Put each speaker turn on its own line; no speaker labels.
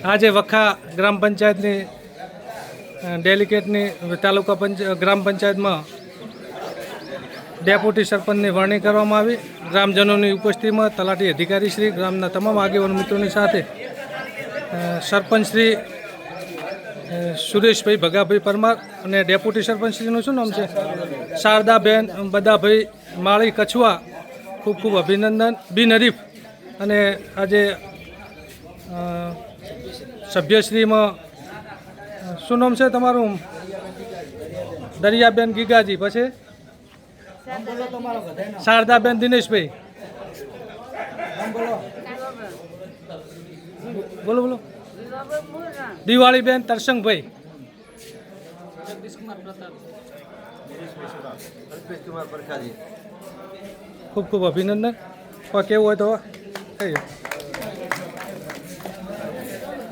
આજે વખા ગ્રામ પંચાયતની ડેલિકેટની તાલુકા ગ્રામ પંચાયતમાં ડેપ્યુટી સરપંચની વરણી કરવામાં આવી. ગ્રામજનોની ઉપસ્થિતિમાં તલાટી અધિકારી શ્રી ગ્રામના તમામ આગેવાન મિત્રોની સાથે સરપંચ શ્રી સુરેશભાઈ ભગાભાઈ પરમાર અને ડેપ્યુટી સરપંચ શ્રીનું શું નામ છે શારદાબેન બદાભાઈ માળી કછવા ખૂબ ખૂબ અભિનંદન. બિનહરીફ અને આજે સભ્યશ્રીમાં શું નામ છે તમારું દરિયાબેન ગીગાજી, પછી શારદાબેન દિનેશભાઈ, બોલો બોલો, દિવાળીબેન તરસંગભાઈ, ખૂબ ખૂબ અભિનંદન. કેવું હોય તો થઈ જાય.